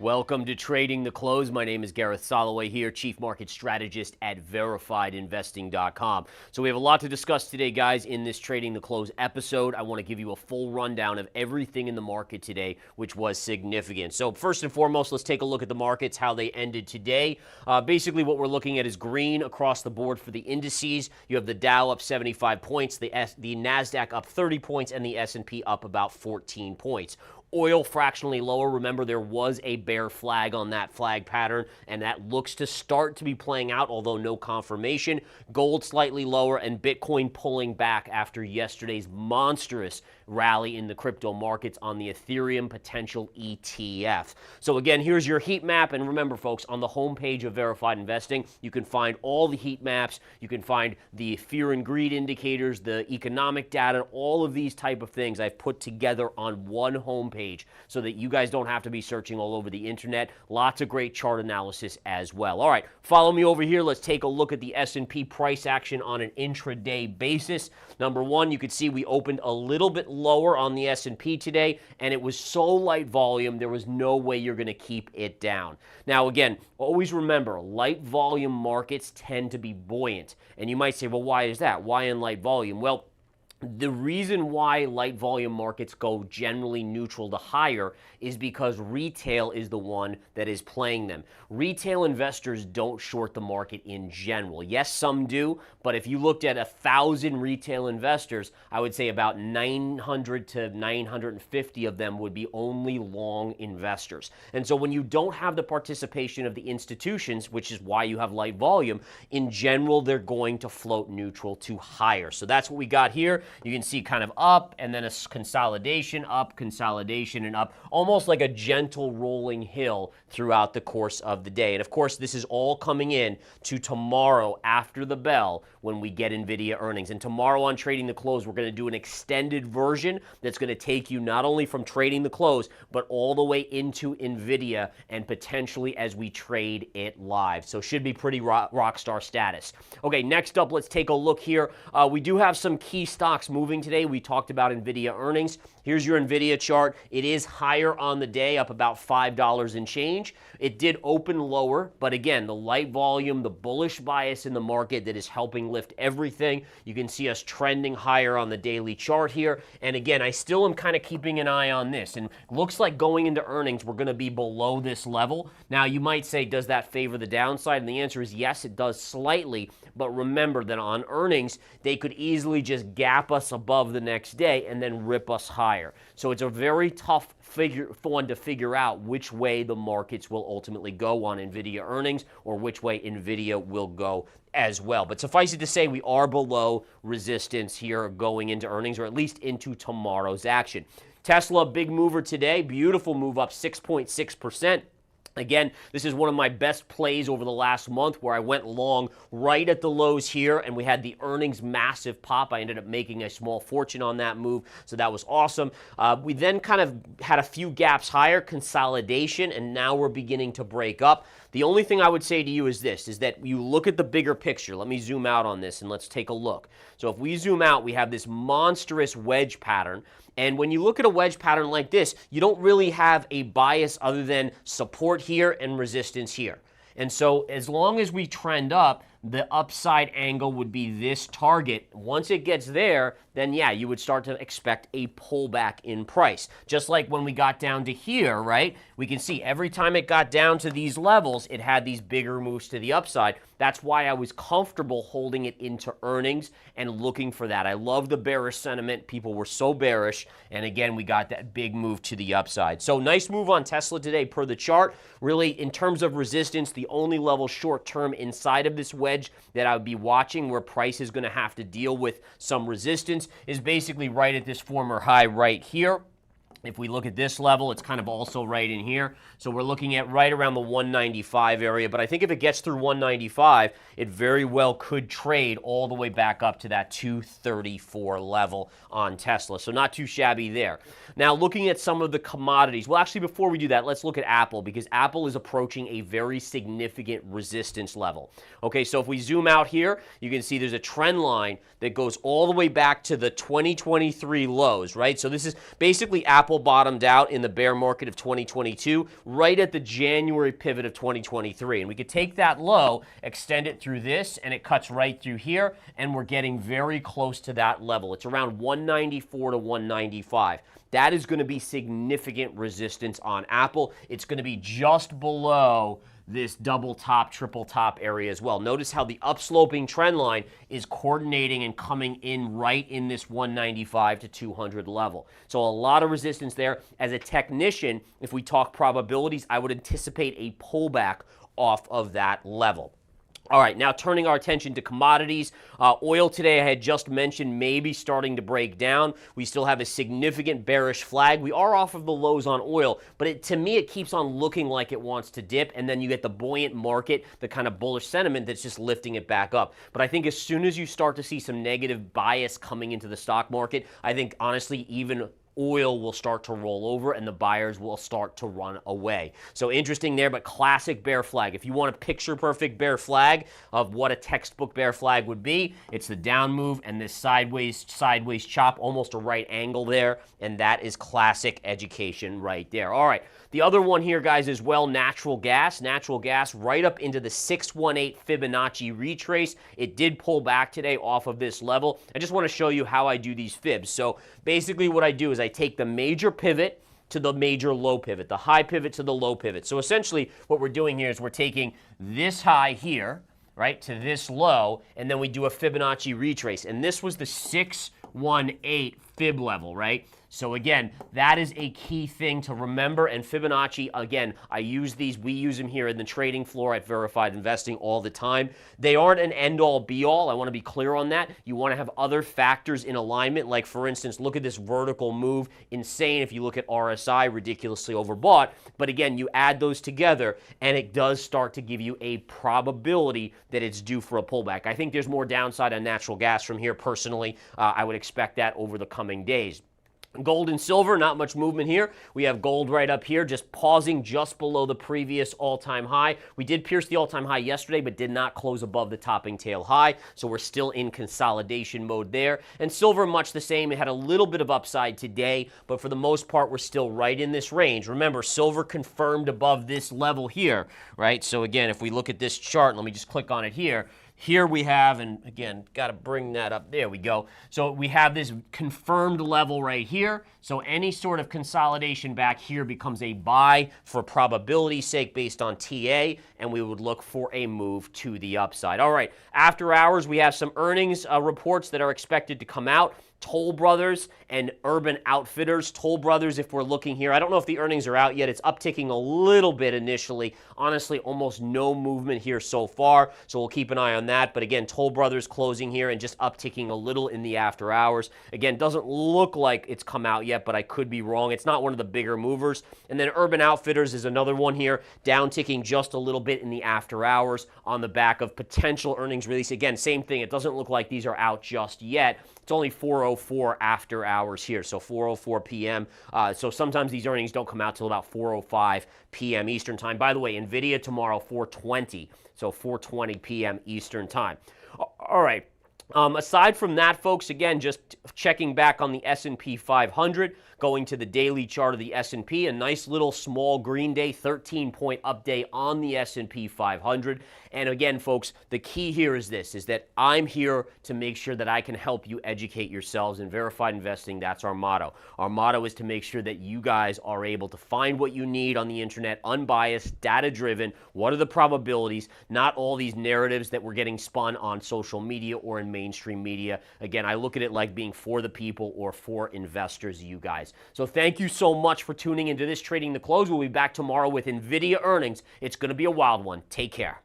Welcome to Trading the Close. My name is Gareth Soloway here, Chief Market Strategist at VerifiedInvesting.com. So we have a lot to discuss today, guys, in this Trading the Close episode. I want to give you a full rundown of everything in the market today, which was significant. So first and foremost, let's take a look at the markets, how they ended today. Basically, what we're looking at is green across the board for the indices. You have the Dow up 75 points, the NASDAQ up 30 points, and the S&P up about 14 points. Oil fractionally lower. Remember, there was a bear flag on that flag pattern, and that looks to start to be playing out, although no confirmation. Gold slightly lower, and Bitcoin pulling back after yesterday's monstrous rally in the crypto markets on the Ethereum potential ETF. So again, here's your heat map, and remember, folks, on the homepage of Verified Investing, you can find all the heat maps, you can find the fear and greed indicators, the economic data, all of these type of things I've put together on one homepage so that you guys don't have to be searching all over the internet. Lots of great chart analysis as well. All right, follow me over here. Let's take a look at the S&P price action on an intraday basis. Number one, you could see we opened a little bit lower on the S&P today, and it was so light volume, there was no way you're going to keep it down. Now, again, always remember, light volume markets tend to be buoyant. And you might say, well, why is that? Why in light volume? Well, the reason why light volume markets go generally neutral to higher is because retail is the one that is playing them. Retail investors don't short the market in general. Yes, some do, but if you looked at 1,000 retail investors, I would say about 900 to 950 of them would be only long investors. And so when you don't have the participation of the institutions, which is why you have light volume, in general, they're going to float neutral to higher. So that's what we got here. You can see kind of up and then a consolidation, up, consolidation, and up, almost like a gentle rolling hill throughout the course of the day. And of course, this is all coming in to tomorrow after the bell when we get Nvidia earnings. And tomorrow on Trading the Close, we're going to do an extended version that's going to take you not only from trading the close, but all the way into Nvidia and potentially as we trade it live. So should be pretty rock star status. Okay, next up, let's take a look here. We do have some key stocks moving today. We talked about Nvidia earnings. Here's your Nvidia chart. It is higher on the day, up about $5 and change. It did open lower, but again, the light volume, the bullish bias in the market that is helping lift everything. You can see us trending higher on the daily chart here. And again, I still am kind of keeping an eye on this. And looks like going into earnings, we're going to be below this level. Now, you might say, does that favor the downside? And the answer is yes, it does slightly. But remember that on earnings, they could easily just gap us above the next day and then rip us higher. So it's a very tough one to figure out which way the markets will ultimately go on Nvidia earnings or which way Nvidia will go as well. But suffice it to say, we are below resistance here going into earnings, or at least into tomorrow's action. Tesla, big mover today, beautiful move up 6.6%. Again, this is one of my best plays over the last month where I went long right at the lows here and we had the earnings massive pop. I ended up making a small fortune on that move, so that was awesome. We then kind of had a few gaps higher, consolidation, and now we're beginning to break up. The only thing I would say to you is this, is that you look at the bigger picture. Let me zoom out on this and let's take a look. So if we zoom out, we have this monstrous wedge pattern. And when you look at a wedge pattern like this, you don't really have a bias other than support here and resistance here. And so as long as we trend up, the upside angle would be this target. Once it gets there, then yeah, you would start to expect a pullback in price. Just like when we got down to here, right? We can see every time it got down to these levels, it had these bigger moves to the upside. That's why I was comfortable holding it into earnings and looking for that. I love the bearish sentiment. People were so bearish. And again, we got that big move to the upside. So nice move on Tesla today per the chart. Really, in terms of resistance, the only level short term inside of this wedge that I would be watching where price is going to have to deal with some resistance is basically right at this former high right here. If we look at this level, it's kind of also right in here. So we're looking at right around the 195 area. But I think if it gets through 195, it very well could trade all the way back up to that 234 level on Tesla. So not too shabby there. Now, looking at some of the commodities. Well, actually, before we do that, let's look at Apple, because Apple is approaching a very significant resistance level. Okay, so if we zoom out here, you can see there's a trend line that goes all the way back to the 2023 lows, right? So this is basically Apple Apple bottomed out in the bear market of 2022 right at the January pivot of 2023. And we could take that low, extend it through this, and it cuts right through here, and we're getting very close to that level. It's around 194 to 195. That is going to be significant resistance on Apple. It's going to be just below this double top, triple top area as well. Notice how the upsloping trend line is coordinating and coming in right in this 195 to 200 level. So a lot of resistance there. As a technician, if we talk probabilities, I would anticipate a pullback off of that level. All right, now turning our attention to commodities. Oil today, I had just mentioned, maybe starting to break down. We still have a significant bearish flag. We are off of the lows on oil, but to me, it keeps on looking like it wants to dip, and then you get the buoyant market, the kind of bullish sentiment that's just lifting it back up. But I think as soon as you start to see some negative bias coming into the stock market, I think, honestly, even oil will start to roll over and the buyers will start to run away. So interesting there, but classic bear flag. If you want a picture perfect bear flag of what a textbook bear flag would be, it's the down move and this sideways chop, almost a right angle there, and that is classic education right there. All right, the other one here, guys, as well, natural gas. Natural gas right up into the 618 Fibonacci retrace. It did pull back today off of this level. I just want to show you how I do these fibs. So basically what I do is I take the major pivot to the major low pivot, the high pivot to the low pivot. So essentially what we're doing here is we're taking this high here, right, to this low, and then we do a Fibonacci retrace. And this was the 618 fib level, right? So again, that is a key thing to remember. And Fibonacci, again, I use these, we use them here in the trading floor at Verified Investing all the time. They aren't an end-all, be-all. I want to be clear on that. You want to have other factors in alignment. Like, for instance, look at this vertical move. Insane if you look at RSI, ridiculously overbought. But again, you add those together, and it does start to give you a probability that it's due for a pullback. I think there's more downside on natural gas from here, personally. I would expect that over the coming days. Gold and silver, not much movement here. We have gold right up here, just pausing just below the previous all-time high. We did pierce the all-time high yesterday, but did not close above the topping tail high, so we're still in consolidation mode there. And silver, much the same. It had a little bit of upside today, but for the most part, we're still right in this range. Remember, silver confirmed above this level here, right? So again, if we look at this chart, let me just click on it here. Here we have, and again, got to bring that up. There we go. So we have this confirmed level right here. So any sort of consolidation back here becomes a buy for probability's sake based on TA, and we would look for a move to the upside. All right, after hours, we have some earnings reports that are expected to come out. Toll Brothers and Urban Outfitters. Toll Brothers, if we're looking here, I don't know if the earnings are out yet. It's upticking a little bit initially. Honestly, almost no movement here so far, so we'll keep an eye on that. But again, Toll Brothers closing here and just upticking a little in the after hours. Again, doesn't look like it's come out yet, but I could be wrong. It's not one of the bigger movers. And then Urban Outfitters is another one here, down ticking just a little bit in the after hours on the back of potential earnings release. Again, same thing. It doesn't look like these are out just yet. It's only 4:04 after hours here, so 4:04 p.m. So sometimes these earnings don't come out till about 4:05 p.m. Eastern time. By the way, Nvidia tomorrow, 4:20, so 4:20 p.m. Eastern time. All right. Aside from that, folks, again, just checking back on the S&P 500, going to the daily chart of the S&P, a nice little small green day, 13-point update on the S&P 500. And again, folks, the key here is this, is that I'm here to make sure that I can help you educate yourselves. In Verified Investing, that's our motto. Our motto is to make sure that you guys are able to find what you need on the internet, unbiased, data-driven. What are the probabilities? Not all these narratives that we're getting spun on social media or in mainstream media. Again, I look at it like being for the people or for investors, you guys. So thank you so much for tuning into this Trading the Close. We'll be back tomorrow with Nvidia earnings. It's going to be a wild one. Take care.